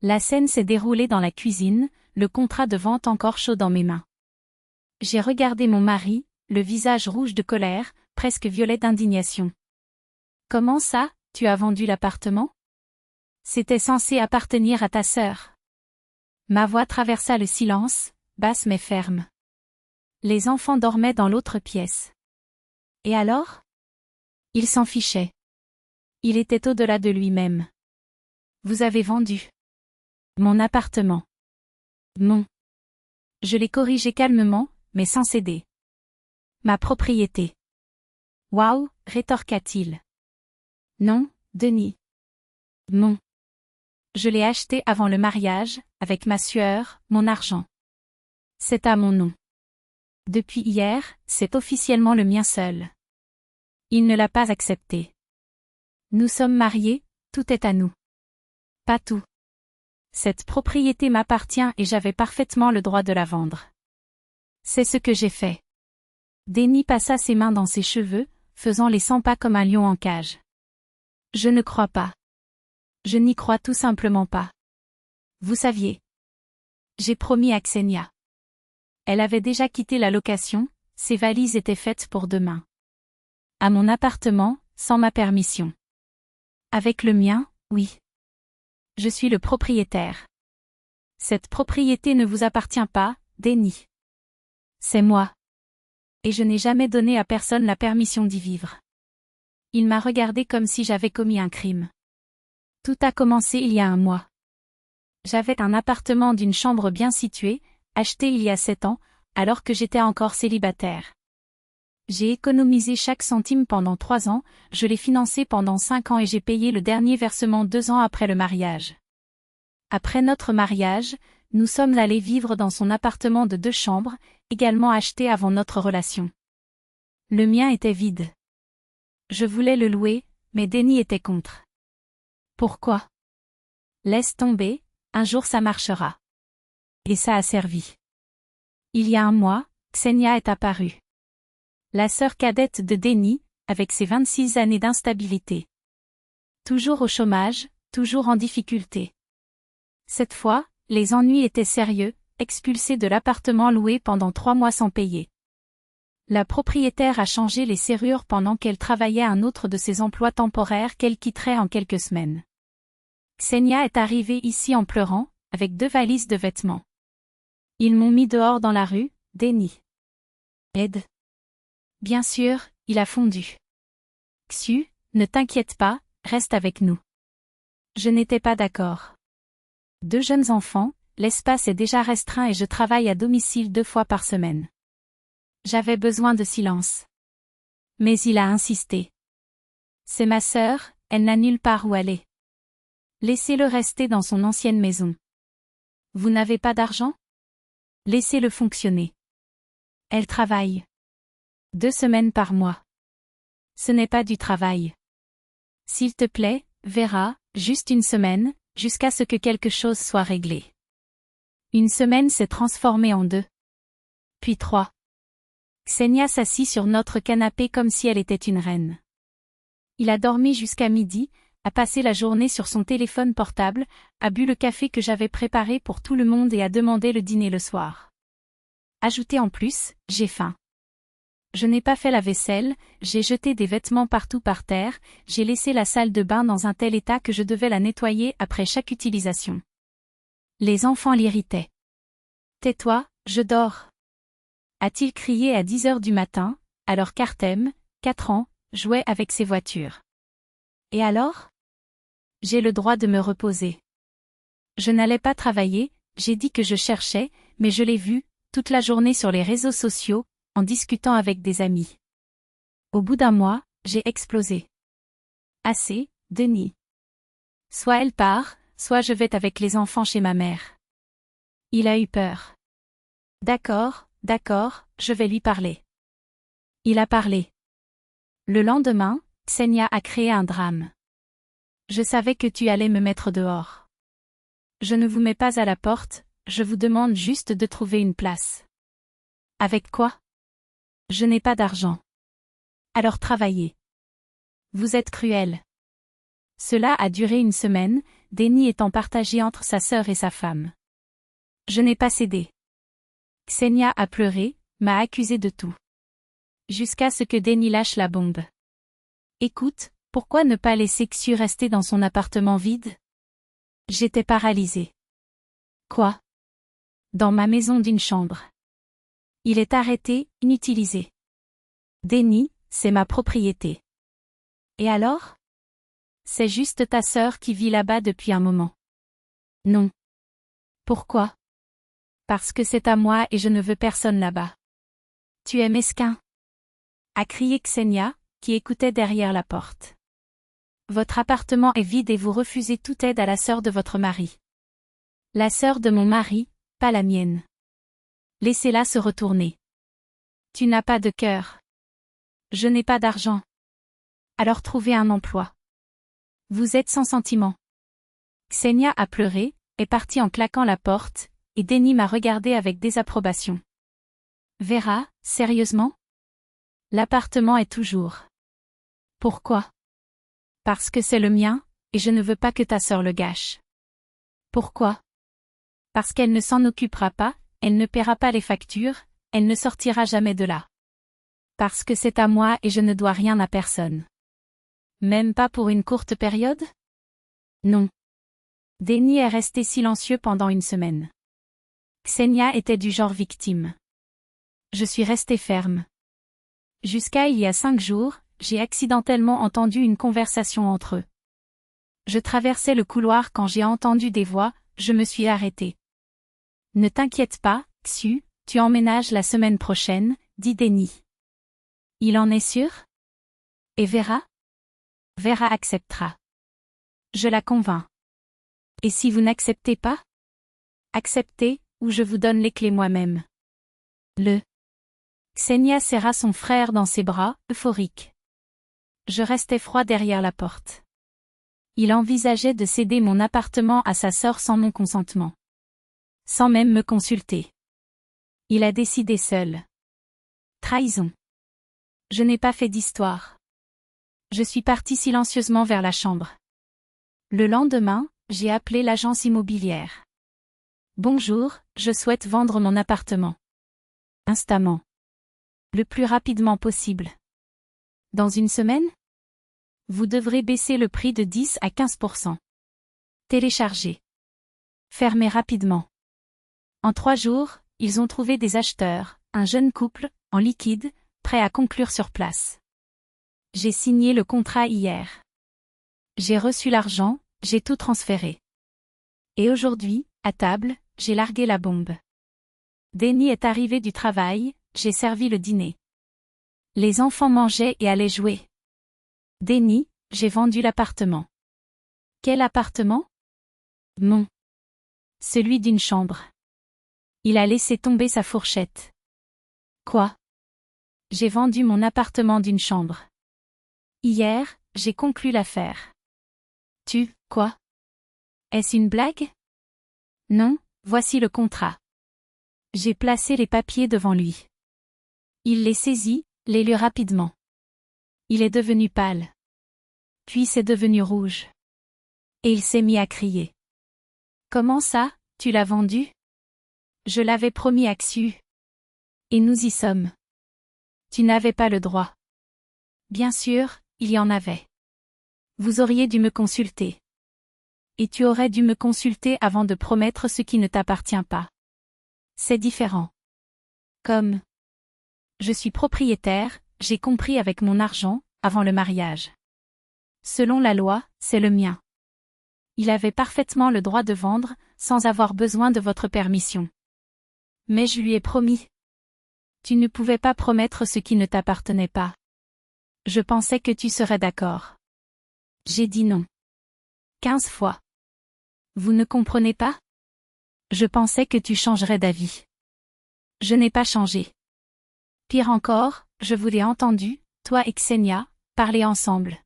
La scène s'est déroulée dans la cuisine, le contrat de vente encore chaud dans mes mains. J'ai regardé mon mari, le visage rouge de colère, presque violet d'indignation. « Comment ça, tu as vendu l'appartement ? C'était censé appartenir à ta sœur. » Ma voix traversa le silence, basse mais ferme. Les enfants dormaient dans l'autre pièce. Et alors ? Il s'en fichait. Il était au-delà de lui-même. Vous avez vendu mon appartement. Non. Je l'ai corrigé calmement, mais sans céder. Ma propriété. Waouh, rétorqua-t-il. Non, Denis. Non. Je l'ai acheté avant le mariage, avec ma sueur, mon argent. C'est à mon nom. Depuis hier, c'est officiellement le mien seul. Il ne l'a pas accepté. Nous sommes mariés, tout est à nous. Pas tout. Cette propriété m'appartient et j'avais parfaitement le droit de la vendre. C'est ce que j'ai fait. Denis passa ses mains dans ses cheveux, faisant les 100 pas comme un lion en cage. Je ne crois pas. Je n'y crois tout simplement pas. Vous saviez. J'ai promis à Ksenia. Elle avait déjà quitté la location, ses valises étaient faites pour demain. À mon appartement, sans ma permission. Avec le mien, oui. Je suis le propriétaire. Cette propriété ne vous appartient pas, Denis. C'est moi. Et je n'ai jamais donné à personne la permission d'y vivre. Il m'a regardé comme si j'avais commis un crime. Tout a commencé il y a un mois. J'avais un appartement d'une chambre bien située, acheté il y a 7 ans, alors que j'étais encore célibataire. J'ai économisé chaque centime pendant 3 ans, je l'ai financé pendant 5 ans et j'ai payé le dernier versement 2 ans après le mariage. Après notre mariage, nous sommes allés vivre dans son appartement de 2 chambres, également acheté avant notre relation. Le mien était vide. Je voulais le louer, mais Denis était contre. Pourquoi ? Laisse tomber, un jour ça marchera. Et ça a servi. Il y a un mois, Ksenia est apparue. La sœur cadette de Denis, avec ses 26 années d'instabilité. Toujours au chômage, toujours en difficulté. Cette fois, les ennuis étaient sérieux, expulsée de l'appartement loué pendant 3 mois sans payer. La propriétaire a changé les serrures pendant qu'elle travaillait à un autre de ses emplois temporaires qu'elle quitterait en quelques semaines. Ksenia est arrivée ici en pleurant, avec 2 valises de vêtements. Ils m'ont mis dehors dans la rue, Denis. Aide. Bien sûr, il a fondu. Xiu, ne t'inquiète pas, reste avec nous. Je n'étais pas d'accord. 2 jeunes enfants, l'espace est déjà restreint et je travaille à domicile 2 fois par semaine. J'avais besoin de silence. Mais il a insisté. C'est ma sœur, elle n'a nulle part où aller. Laissez-le rester dans son ancienne maison. Vous n'avez pas d'argent ? Laissez-le fonctionner. Elle travaille. 2 semaines par mois. Ce n'est pas du travail. S'il te plaît, verra, juste 1 semaine, jusqu'à ce que quelque chose soit réglé. 1 semaine s'est transformée en 2. Puis 3. Ksenia s'assit sur notre canapé comme si elle était une reine. Il a dormi jusqu'à midi, a passé la journée sur son téléphone portable, a bu le café que j'avais préparé pour tout le monde et a demandé le dîner le soir. Ajoutez en plus, j'ai faim. Je n'ai pas fait la vaisselle, j'ai jeté des vêtements partout par terre, j'ai laissé la salle de bain dans un tel état que je devais la nettoyer après chaque utilisation. Les enfants l'irritaient. « Tais-toi, je dors !» a-t-il crié à 10 heures du matin, alors qu'Artem, 4 ans, jouait avec ses voitures. Et alors ? J'ai le droit de me reposer. Je n'allais pas travailler, j'ai dit que je cherchais, mais je l'ai vu, toute la journée sur les réseaux sociaux, en discutant avec des amis. Au bout d'1 mois, j'ai explosé. Assez, Denis. Soit elle part, soit je vais avec les enfants chez ma mère. Il a eu peur. D'accord, je vais lui parler. Il a parlé. Le lendemain, Ksenia a créé un drame. Je savais que tu allais me mettre dehors. Je ne vous mets pas à la porte, je vous demande juste de trouver une place. Avec quoi ? Je n'ai pas d'argent. Alors travaillez. Vous êtes cruel. Cela a duré 1 semaine, Denny étant partagé entre sa sœur et sa femme. Je n'ai pas cédé. Ksenia a pleuré, m'a accusé de tout. Jusqu'à ce que Denny lâche la bombe. Écoute, pourquoi ne pas laisser Xu rester dans son appartement vide? J'étais paralysée. Quoi? Dans ma maison d'une chambre. Il est arrêté, inutilisé. Denny, c'est ma propriété. Et alors? C'est juste ta sœur qui vit là-bas depuis un moment. Non. Pourquoi? Parce que c'est à moi et je ne veux personne là-bas. Tu es mesquin, a crié Ksenia, qui écoutait derrière la porte. Votre appartement est vide et vous refusez toute aide à la sœur de votre mari. La sœur de mon mari, pas la mienne. Laissez-la se retourner. Tu n'as pas de cœur. Je n'ai pas d'argent. Alors trouvez un emploi. Vous êtes sans sentiment. Ksenia a pleuré, est partie en claquant la porte, et Denny m'a regardé avec désapprobation. Vera, sérieusement? L'appartement est toujours. Pourquoi? Parce que c'est le mien, et je ne veux pas que ta sœur le gâche. Pourquoi? Parce qu'elle ne s'en occupera pas, elle ne paiera pas les factures, elle ne sortira jamais de là. Parce que c'est à moi et je ne dois rien à personne. Même pas pour une courte période? Non. Denny est resté silencieux pendant une semaine. Ksenia était du genre victime. Je suis restée ferme. Jusqu'à il y a 5 jours, j'ai accidentellement entendu une conversation entre eux. Je traversais le couloir quand j'ai entendu des voix, je me suis arrêtée. Ne t'inquiète pas, Xu, tu emménages la semaine prochaine, dit Denny. Il en est sûr? Et Vera? Vera acceptera. Je la convainc. Et si vous n'acceptez pas? Acceptez, ou je vous donne les clés moi-même. Ksenia serra son frère dans ses bras, euphorique. Je restais froid derrière la porte. Il envisageait de céder mon appartement à sa sœur sans mon consentement. Sans même me consulter. Il a décidé seul. Trahison. Je n'ai pas fait d'histoire. Je suis partie silencieusement vers la chambre. Le lendemain, j'ai appelé l'agence immobilière. Bonjour, je souhaite vendre mon appartement. Instamment. Le plus rapidement possible. Dans une semaine? Vous devrez baisser le prix de 10 à 15%. Télécharger. Fermez rapidement. En 3 jours, ils ont trouvé des acheteurs, un jeune couple, en liquide, prêt à conclure sur place. J'ai signé le contrat hier. J'ai reçu l'argent, j'ai tout transféré. Et aujourd'hui, à table, j'ai largué la bombe. Denny est arrivé du travail, j'ai servi le dîner. Les enfants mangeaient et allaient jouer. Denny, j'ai vendu l'appartement. Quel appartement? Mon. Celui d'une chambre. Il a laissé tomber sa fourchette. Quoi? J'ai vendu mon appartement d'une chambre. Hier, j'ai conclu l'affaire. Quoi? Est-ce une blague? Non, voici le contrat. J'ai placé les papiers devant lui. Il les saisit, les lut rapidement. Il est devenu pâle. Puis c'est devenu rouge. Et il s'est mis à crier. Comment ça, tu l'as vendu? Je l'avais promis à Xu. Et nous y sommes. Tu n'avais pas le droit. Bien sûr, il y en avait. Vous auriez dû me consulter. Et tu aurais dû me consulter avant de promettre ce qui ne t'appartient pas. C'est différent. Comme. Je suis propriétaire, j'ai compris avec mon argent, avant le mariage. Selon la loi, c'est le mien. Il avait parfaitement le droit de vendre, sans avoir besoin de votre permission. Mais je lui ai promis. Tu ne pouvais pas promettre ce qui ne t'appartenait pas. Je pensais que tu serais d'accord. J'ai dit non. 15 fois. Vous ne comprenez pas? Je pensais que tu changerais d'avis. Je n'ai pas changé. Pire encore, je vous l'ai entendu, toi et Ksenia, parler ensemble.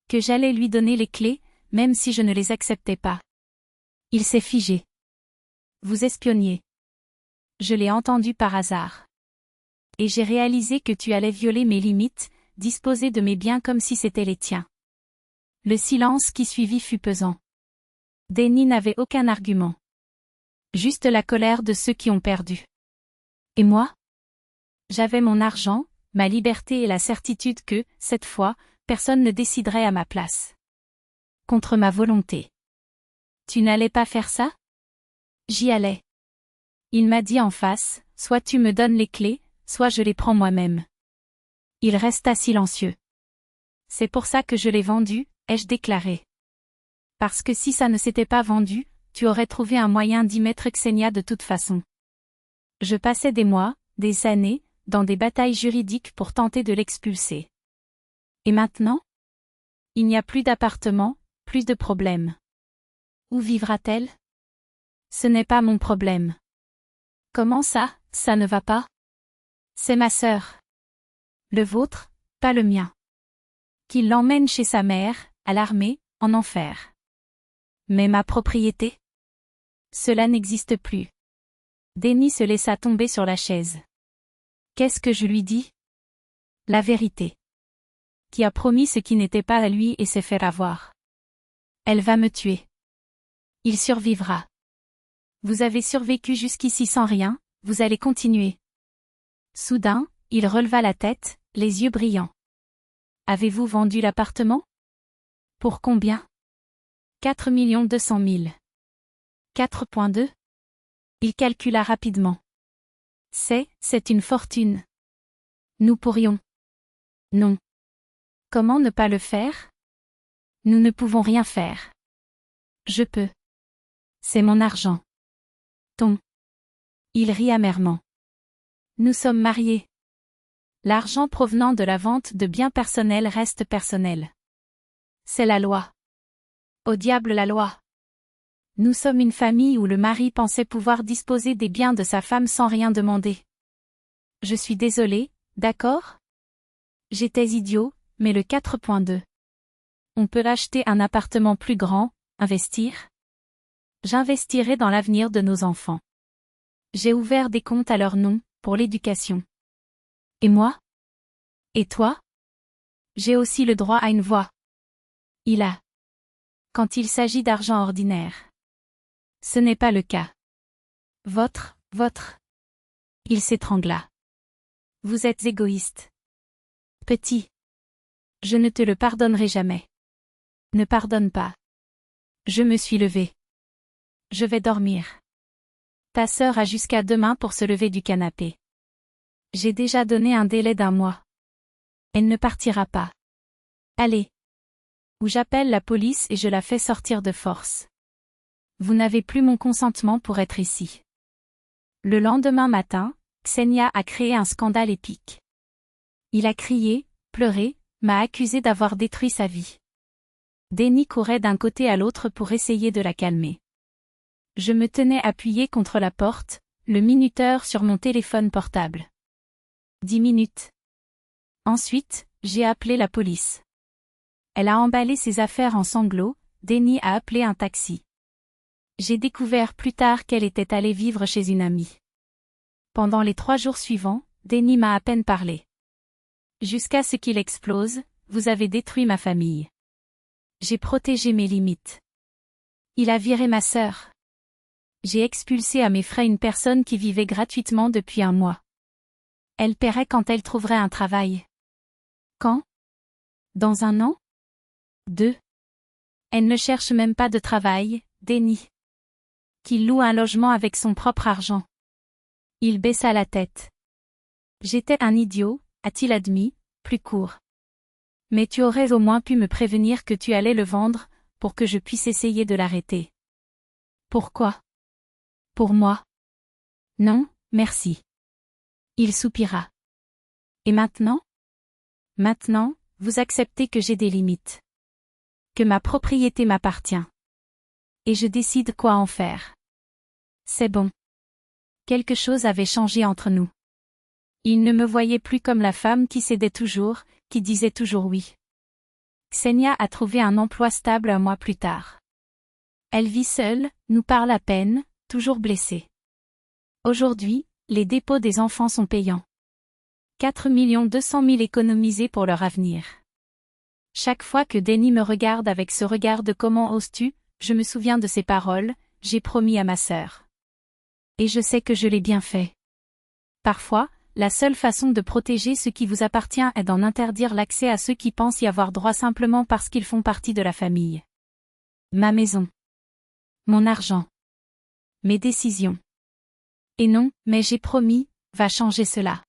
Que j'allais lui donner les clés, même si je ne les acceptais pas. Il s'est figé. Vous espionniez. Je l'ai entendu par hasard. Et j'ai réalisé que tu allais violer mes limites, disposer de mes biens comme si c'étaient les tiens. Le silence qui suivit fut pesant. Denny n'avait aucun argument. Juste la colère de ceux qui ont perdu. Et moi? J'avais mon argent, ma liberté et la certitude que, cette fois, personne ne déciderait à ma place. Contre ma volonté. Tu n'allais pas faire ça? J'y allais. Il m'a dit en face, soit tu me donnes les clés, soit je les prends moi-même. Il resta silencieux. C'est pour ça que je l'ai vendu, ai-je déclaré. Parce que si ça ne s'était pas vendu, tu aurais trouvé un moyen d'y mettre Ksenia de toute façon. Je passais des mois, des années, dans des batailles juridiques pour tenter de l'expulser. Et maintenant? Il n'y a plus d'appartement, plus de problème. Où vivra-t-elle? Ce n'est pas mon problème. Comment ça ne va pas? C'est ma sœur. Le vôtre, pas le mien. Qu'il l'emmène chez sa mère, à l'armée, en enfer. Mais ma propriété? Cela n'existe plus. Denny se laissa tomber sur la chaise. Qu'est-ce que je lui dis? La vérité. Qui a promis ce qui n'était pas à lui et s'est fait avoir. Elle va me tuer. Il survivra. Vous avez survécu jusqu'ici sans rien, vous allez continuer. Soudain, il releva la tête, les yeux brillants. Avez-vous vendu l'appartement? Pour combien? 4 200 000. 4,2? Il calcula rapidement. C'est une fortune. Nous pourrions. Non. Comment ne pas le faire? Nous ne pouvons rien faire. Je peux. C'est mon argent. Ton. Il rit amèrement. Nous sommes mariés. L'argent provenant de la vente de biens personnels reste personnel. C'est la loi. Au diable la loi. Nous sommes une famille où le mari pensait pouvoir disposer des biens de sa femme sans rien demander. Je suis désolé, d'accord? J'étais idiot, mais le 4,2. On peut acheter un appartement plus grand, investir? J'investirai dans l'avenir de nos enfants. J'ai ouvert des comptes à leur nom, pour l'éducation. Et moi? Et toi? J'ai aussi le droit à une voix. Il a. Quand il s'agit d'argent ordinaire. Ce n'est pas le cas. Votre. Il s'étrangla. Vous êtes égoïste. Petit. Je ne te le pardonnerai jamais. Ne pardonne pas. Je me suis levé. Je vais dormir. Ta sœur a jusqu'à demain pour se lever du canapé. J'ai déjà donné un délai d'1 mois. Elle ne partira pas. Allez. Ou j'appelle la police et je la fais sortir de force. Vous n'avez plus mon consentement pour être ici. Le lendemain matin, Ksenia a créé un scandale épique. Il a crié, pleuré, m'a accusé d'avoir détruit sa vie. Denny courait d'un côté à l'autre pour essayer de la calmer. Je me tenais appuyé contre la porte, le minuteur sur mon téléphone portable. 10 minutes. Ensuite, j'ai appelé la police. Elle a emballé ses affaires en sanglots, Denny a appelé un taxi. J'ai découvert plus tard qu'elle était allée vivre chez une amie. Pendant les 3 jours suivants, Denny m'a à peine parlé. Jusqu'à ce qu'il explose, vous avez détruit ma famille. J'ai protégé mes limites. Il a viré ma sœur. J'ai expulsé à mes frais une personne qui vivait gratuitement depuis 1 mois. Elle paierait quand elle trouverait un travail. Quand? Dans 1 an? 2. Elle ne cherche même pas de travail, Denny. Qu'il loue un logement avec son propre argent. Il baissa la tête. J'étais un idiot, a-t-il admis, plus court. Mais tu aurais au moins pu me prévenir que tu allais le vendre, pour que je puisse essayer de l'arrêter. Pourquoi? Pour moi. Non, merci. Il soupira. Et maintenant? Maintenant, vous acceptez que j'ai des limites. Que ma propriété m'appartient. Et je décide quoi en faire. C'est bon. Quelque chose avait changé entre nous. Il ne me voyait plus comme la femme qui cédait toujours, qui disait toujours oui. Ksenia a trouvé un emploi stable 1 mois plus tard. Elle vit seule, nous parle à peine, toujours blessée. Aujourd'hui, les dépôts des enfants sont payants. 4 200 000 économisés pour leur avenir. Chaque fois que Denny me regarde avec ce regard de comment oses-tu, Je me souviens de ces paroles, j'ai promis à ma sœur. Et je sais que je l'ai bien fait. Parfois, la seule façon de protéger ce qui vous appartient est d'en interdire l'accès à ceux qui pensent y avoir droit simplement parce qu'ils font partie de la famille. Ma maison. Mon argent. Mes décisions. Et non, mais j'ai promis, va changer cela.